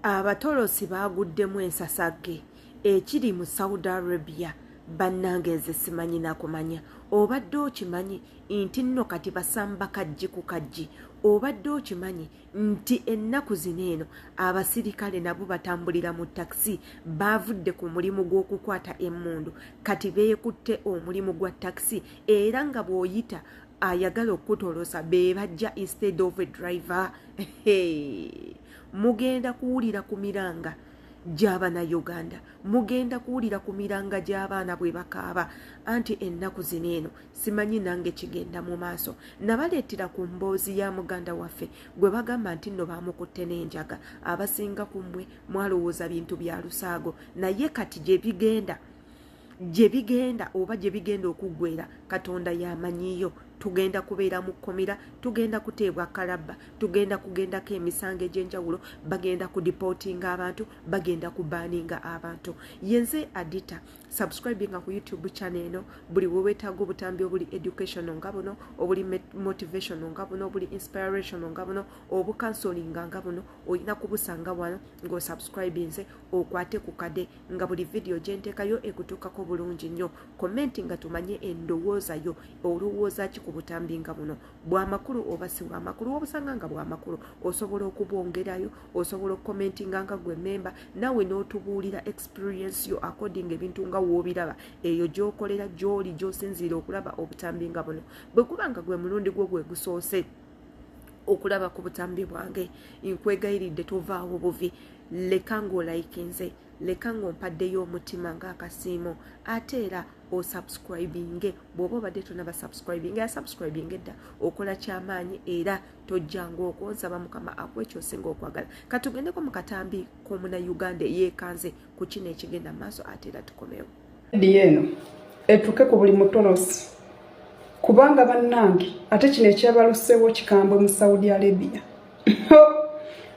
Abatolosi baguddemu ensasage ekiri mu Saudi Arabia bannange nze simanyi nakumanya obadde okimanyi nti nno kati basamba kajji ku kajji obadde okimanyi nti ennaku zino eno abasirikale nabo batambulira mu taxi bavudde ku mulimu gw'okukwata emmundu kati beekutte omulimu gwa taxi era nga bw'oyita ayagala okutolosa bebajja instead of a driver. Mugenda kuwulira ku miranga gy'abaana Uganda, mugenda kuwulira ku miranga gy'abaana bwe bakaaba anti ennaku zino eno simanyi nange kigenda mu maaso. Nabaleetera ku mboozi ya muganda waffe gwe bagamba nti nno baamukutte n'enjaga. Abasinga ku mmwe mwalowooza bintu bya lusaago naye kati gye bigenda oba gye bigenda okuggwera Katonda yamanyiyo. Tugenda kubeera mu kkomera, tugenda kuteebwa kalabba, tugenda kugendako emisango egy'enjawulo, bagenda kudipotinga abantu, bagenda kubaaninga abantu. Yenze Adita, subscribinga ku YouTube channel eno, buli weetaaga obutambi obuli education nga buno, obuli motivation nga buno, obuli inspiration nga buno, obukansoling nga buno, olina kubusanga wano ng'osubscribinze okwate ku kade nga buli video gye nteekayo ekutuukako bulungi nnyo. Commenti nga tumanye endowooza yo, olowooza ki ku butambi nga buno, bw'amakulu oba si bw'amakulu. Obusanga nga bw'amakulu osobola okubwongerayo, osobola okukomentinga nga gwe memba, nawe n'otubuulira experience yo according ebintu nga woobiraba eyo gy'okolera gy'oli gy'osinziira okulaba obutambi nga buno. Bwe kuba nga gwe mulundi gwo gwe gusoose okulaba ku butambi bwange, nkwegayiridde tovaawo buvi, leka ng'olayikinze, leka ng'ompaddeyo omutima ng'akasiimo, ate era osubscribinge. Bw'oba obadde tonaba subscribing ya subscribing edda okola kyamaanyi era tojjanga okwonsaba Mukama akuwe ky'osinga okwagala. Katugendeko mu katambi k'omuna Uganda yeekanze ku kino ekigenda maaso ate era tukomewo. Eno etuuke ku buli mutolosi kubanga bannange ate kino ekyabaluseewo kikambwe mu Saudi Arabia.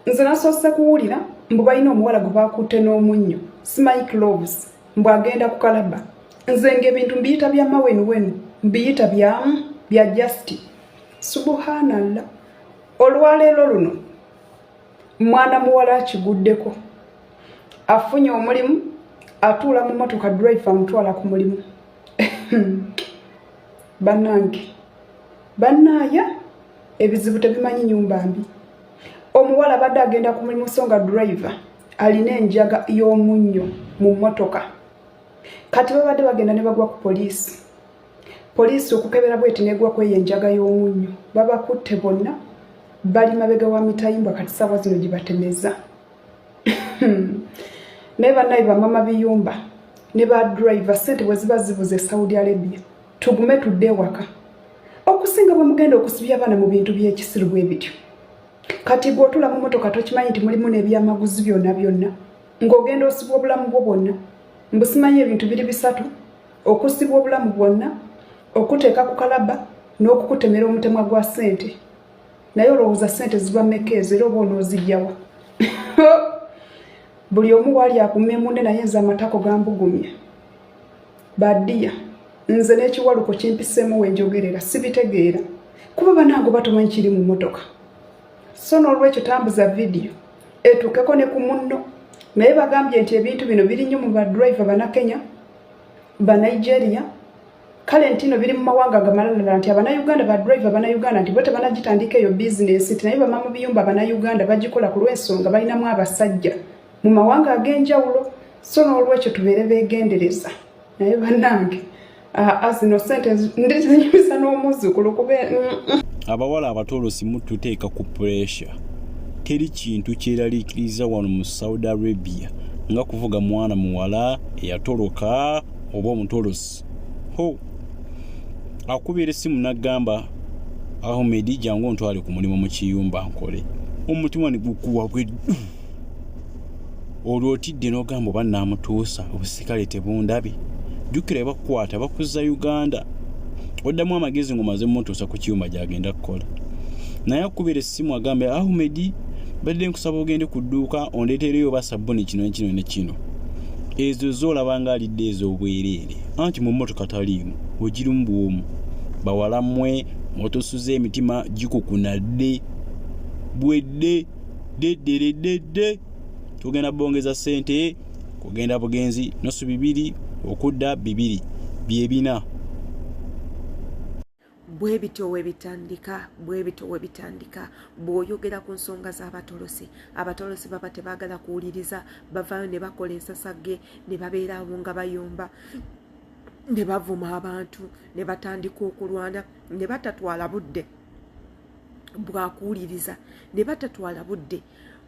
Nze nasoose kuwulira mbu balina omuwala gwe baakutte n'omunnyo Smike Loves mbu agenda ku kalaba. Nze ng'ebintu mbiyita bya mawenuwenu, mbiyita bya justi. Subhanallah. Olwaleero luno mwana muwala akiguddeko, afunye omulimu, atuula mu motoka driver amutwala ku mulimu. Bannaaya ebizibu tebimanyi nyumba mbi. Omuwala badde agenda ku mulimu so nga driver alina enjaga y'omunnyo mu motoka. Kati babadde bagenda ne bagwa ku poliisi. Poliisi okukebera bweti negwa kweyo enjaga y'omunnyo. Babakutte bonna bali mabega wa mitayimbwa kati ssaawa zino gye batemeza. Naye bannaye bamama biyumba ne ba driver ssente bwe ziba zibuze Saudi Arabia tugume tudde ewaka. Okusinga bwe mugenda okusibya abaana mu bintu by'ekisiru bwe bityo. Kati gw'otula mu motoka tokimanyi nti mulimu n'ebyamaguzi byonna ng'ogenda osibwa obulamu bwo bwonna. Mbusimanyi ebintu biri bisatu: okusibwa obulamu bwonna, okuteeka ku kalaba, n'okukutemera omutemwa gwa ssente. Naye olowooza ssente ziba mmeka ezo era oba onoozijjawa? Buli omu waali akumye munne naye nze amatako gambugumya. Baddiya, nze n'ekiwaluko kimpiseemu we njogerera sibitegeera kuba banange batomanyi kiri mu motoka. So n'olwekyo tambuza vidiyo etuukeko ne ku munno. Naye bagambye nti ebintu bino biri nnyo mu badriver Bannakenya, Bannigeria, kale ntino biri mu mawanga gamalala nti Abannayuganda badriver Bannayuganda nti bo tebanagitandika eyo bizinesi nti naye bamama biyumba Bannayuganda bagikola ku lw'ensonga balinamu abasajja mu mawanga ag'enjawulo. So n'olwekyo tubeere beegendereza. Naye bannange azino ssente ndizinyumisa n'omuzzukulu kube abawala abatolosi mututeeka ku pressure. Teri kintu kyeraliikiriza wano mu Saudi Arabia nga kuvuga mwana muwala eyatoloka oba omutolosi. Akubira essimu n'agamba Ahmed jangu ntwale ku mulimu mu kiyumba nkole. Omutima ne gukuwa bwe olwo otidde n'ogamba oba naamutuusa obusikale tebundabi. Jjukira bakukwata bakuzza Uganda. Oddamu amagezi ng'omaze mutuusa ku kiyumba gy'agenda kukola. Naye akubira essimu agambe Ahmed badde nkusaba ogende ku dduuka ondeetereyo oba sabbuni kino ne kino. Ezo z'olaba ng'alidde ez'obwereere anti mu mmotoka taliimu ogirimu bw'omu. Bawala mmwe motosuze emitima gikukunadde bwedde dedderedde tugenda bongeza sente kugenda bugenzi nusu 2 okudda 2 byebina bwe bityo bitandika bw'oyogera ku nsonga z'abatolosi baba tebaagala kuwuliriza bavaayo ne bakola ensasage ne babeera awo nga bayomba ne bavuma abantu ne batandika okulwana ne batatwala budde bwakuwuliriza ne batatwala budde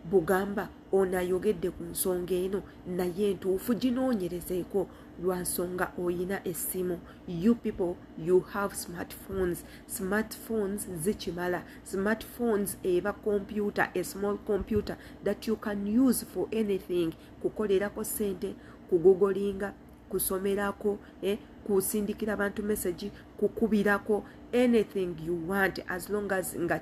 bugamba onayogedde ku nsonga eno naye entuufu ginoonyerezeeko lwa nsonga oyina essimu. You people, you have smartphones zikimala. Smartphones eba computer, a small computer that you can use for anything. Kukolerako sente, kugogolinga, kusomerako, kusindikira abantu message, kukubirako, anything you want as long as nga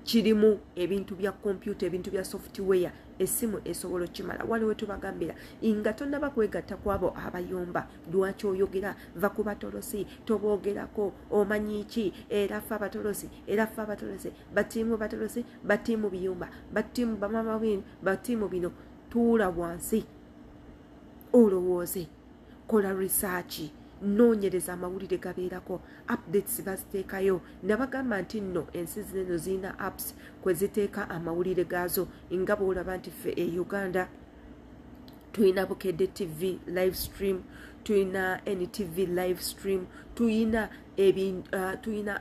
kirimu ebintu bya computer, ebintu bya software, essimu esobola kimala. Waliwo tubagambira nga tonnaba kwegatta kwabo abayomba lwaki oyogera va ku batolosi toboogerako omanyi ki era ffe abatolosi batiimu batolosi batiimu biyumba batiimu bamama bino batiimu bino. Tuula wansi olowooze, kola research, noonyereza amawulire gabeerako, updates baziteekayo. Nabagamba nti nno ensi zino zirina apps kwe ziteeka amawulire gaazo nga bw'olaba nti ffe e Uganda tuyina Bukedde TV live stream, tuyina NTV live stream, tuyina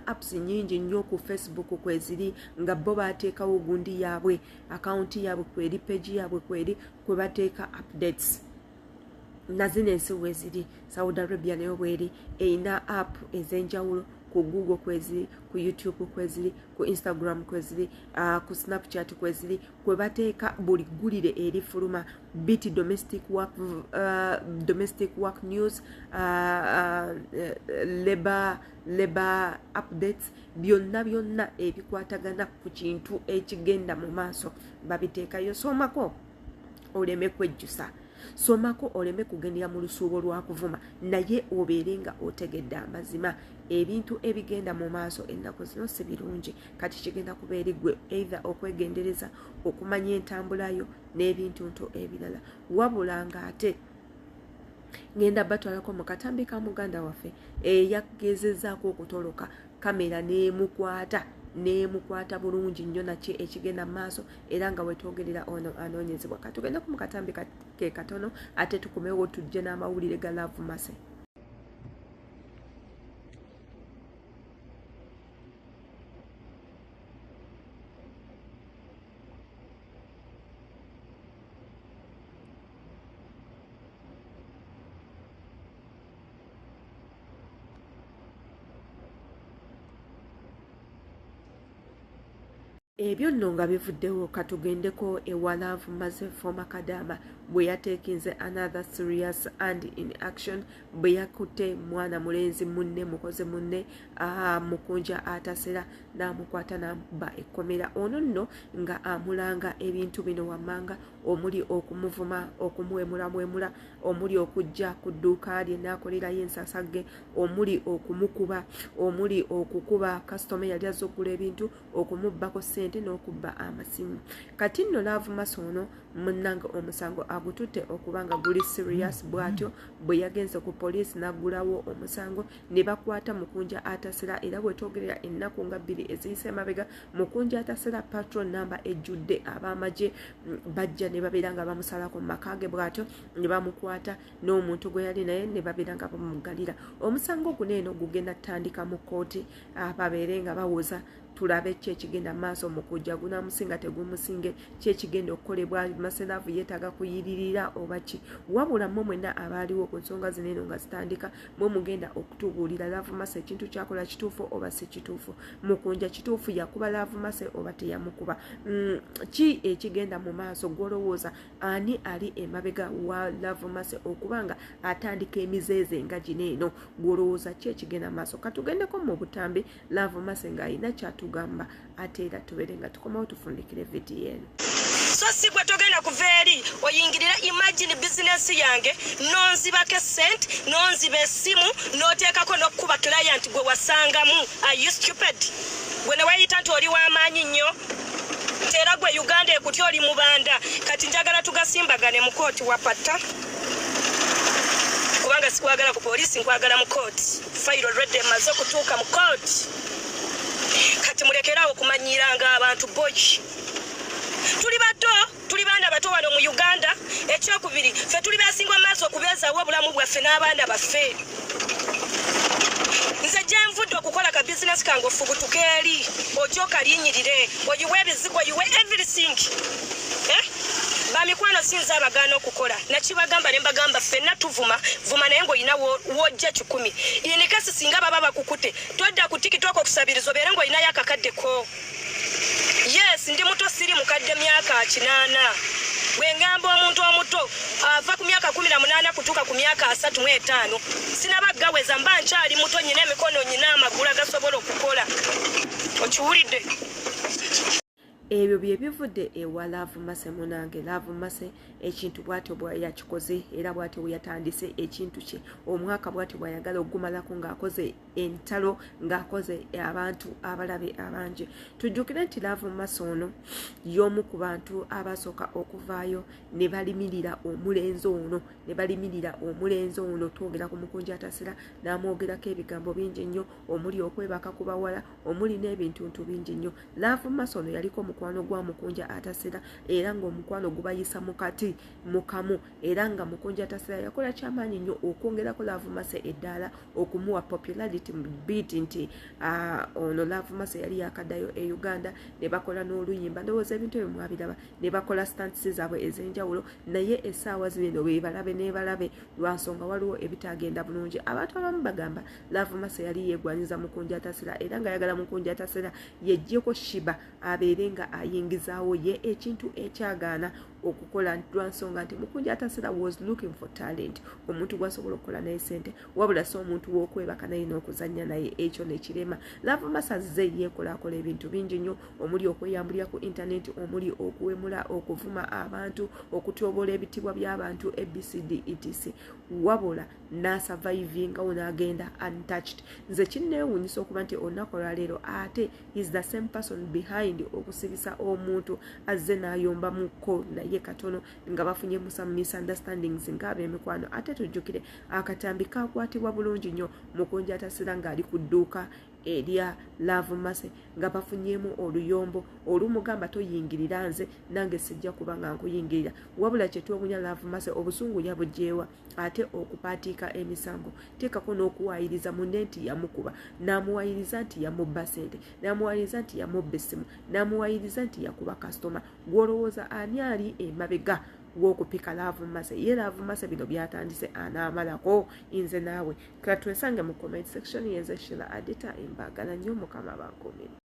apps nyingi nnyo ku Facebook kweziri nga bo bateekawo gundi yaabwe akaunti yaabwe kweri page yaabwe kweri kwe bateeka updates. Nazine ensi weziri Saudi Arabia nayo bweri eina app ez'enjawulo ku Google kweziri, ku YouTube kweziri, ku Instagram kweziri, ku Snapchat kweziri kwe bateeka buli ggulire erifuluma biti domestic work news, labor updates, byonna ebikwatagana ku kintu ekigenda mu maaso babiteekayo. Somako oleme kwejjusa, somako oleme kugendera mu lusuubo lwa kuvuma, naye obeere nga otegedde amazima. Ebintu ebigenda mu maaso ennaku zino si birungi. Kati kigenda kubeera gwe either okwegendereza, okumanya entambulayo n'ebintu nto ebirala. Wabula ng'ate ngenda batwalako mu katambi ka muganda waffe eyagezezaako okutoloka kamera nemukwata bulungi nnyo naki ekigenda mu maaso era nga wetwogerera ono anoonyezebwa. Katugenda ku mu katambi ke katono ate tukomewo tujje n'amawulire ga Love Mercy. Ebyo nno nga bivuddewo katugendeko ewa Love Mercy for Bakadama bwe yateekinze another serious and in action bwe yakutte mwana mulenzi munne mukoze munne mukunja atasera n'amukwata n'amuba ekkomera. Ono nno nga amulanga ebintu bino wammanga omuli okumuvuma, okumuwemula, omuli okujja ku dduuka lye n'akolerayo ensasage, omuli okumukuba, omuli okukuba kasitoma yali azze okugula ebintu, okumubbako ssente n'okubba amasimu. Kati nno Love Mercy ono munnange omusango agututte okubanga guli serious bw'atyo bwe yagenze ku poliisi n'aggulawo omusango ne bakwata mukunja atasera. Era bwetwogerera ennaku nga 2 eziyise emabega mukunja atasera patrol namba ejjudde ab'amagye bajja ne babeera nga bamusalako mu maka ge bw'atyo ne bamukwata n'omuntu gwe yali naye ne babeera nga bamugalira. Omusango guno eno gugenda tandika mu kkooti babeere nga bawoza tulabe ki ekigenda maaso mu kujja gunamusinga tegumusinge ki ekigenda okukolebwa. Maselaavu yeetaaga kuyiririra oba ki. Wabula mmwe mwenna abaaliwo ku nsonga zino eno nga zitandika mwe mugenda okutubuulira Love Mercy ekintu kyakola kituufu oba si kituufu. Mukunja kituufu yakuba Love Mercy oba teyamukuba. Ki ekigenda mu maaso gw'olowooza ani ali emabega wa Love Mercy okubanga atandika emizeeze nga gino eno gw'olowooza ki ekigenda maaso. Katugendeko mu butambi Love Mercy ng'alina kyatugamba ate era tubeere nga tukomawo tufundikire vidiyo eno. So si gwe togenda kuva eri oyingirira imagine business yange nonzibako sent nonziba essimu noteekako n'okukuba client gwe wasangamu. Are you stupid? Gwe ne wayita nti oli w'amaanyi nnyo nti era gwe Uganda ekutya oli mubanda kati njagala tugasimbagane mu kooti wapata kubanga sikwagala ku polisi nkwagala mu kooti fayiro already emaze okutuuka mu kooti kati mulekerawo kumanyiranga abantu boki tuli bato tuli baana bato wano mu Uganda ekyokubiri ffe tuli basinga maaso okubeezaawo obulamu bwaffe n'abaana baffe nze gyenvudde okukola ka bizinesi kange ofubutuka eri ojja okalinyirire oyiwe ebizigo oyiwe everything bamikwano sinza abagaana okukola nakibagamba ne mbagamba ffenna tuvuma naye ng'olina wojja 10 inikasi singa baba bakukute todda ku tiktok okusabiriza obeere ng'olinayo akakaddeko yes ndi muto siri mukadde myaka 8 bwengamba omuntu omuto ava ku myaka 18 kutuuka ku myaka 35 sinabagaweza mba nkyali muto nyina emikono nyina amagulu agasobola okukola okiwulidde ebyo bye bivudde ewa Love Mase munange Love Mase ekintu bw'atyo bw'yakikoze era bw'atyo bw'yatandise ekintu kye omwaka bw'atyo bw'ayagala okugumalako ng'akoze entalo ng'akoze abantu abalabe abangi tujjukire nti Love Mase ono y'omu ku bantu abasooka okuvaayo ne balimirira omulenzi ono twogera ku Mukunja Atasira n'amwogerako ebigambo bingi nnyo omuli okwebaka ku bawala omuli n'ebintuntu bingi nnyo Love Mase ono yaliko mukwano gwa Mukunja Atasira era ng'omukwano gubayisa mu Kati mukamu era nga Mukunja Atasira yakola kyamaanyi nnyo okwongerako Love Mase eddaala okumuwa popularity beat nti ono Love Mase yali yakaddayo e Uganda ne bakola n'oluyimba ndowooza ebintu ebyo mwabiraba ne bakola stunts zaabwe ez'enjawulo naye essaawa zino beebalabe neebalabe lwa nsonga waliwo ebitagenda bulungi abantu abamu bagamba Love Mase yali yeegwanyiza Mukunja Atasira era nga yagala Mukunja Atasira yeggyeko shiba abeere nga ayingizaawo ye ekintu ekyagaana okukola lwa nsonga nti Mukunja Atasira was looking for talent omuntu gwasobola okukola naye sente wabula si omuntu w'okwebaka naye n'okuzannya naye ekyo nekirema Love Mase azze yeekolakola ebintu bingi nnyo omuli okweyambulira ku intaneti omuli okuwemula okuvuma abantu okutyoboola ebitibwa by'abantu ABCD etc wabula n'asurvivingawo n'agenda untouched nze kinneewuunyisa okuba nti olunaku olwaleero ate is the same person behind okusibisa omuntu azze n'ayombamuko naye katono nga bafunye misunderstandings ng'ab'emikwano ate tujjukire akatambi kakwatibwa bulungi nnyo Mukunja Atasira ng'ali ku dduuka erya Love Mase nga bafunyeemu oluyombo olumugamba toyingirira nze nange sijja kuba nga nkuyingirira wabula kyetwobunya Love Mase obusungu yabugyewa ate okupaatiika emisango teekako n'okuwaayiriza munne nti yamukuba n'amuwaayiriza nti yamubba sente n'amuwaayiriza nti yamubba essimu n'amuwaayiriza nti yakuba kasitoma gw'olowooza ani ali emabega w'okupika Love Mase ye Love Mase bino byatandise anaamalako nze naawe katwesange mu comment section yenze Sheila Adita embagala nnyo mukama bankomere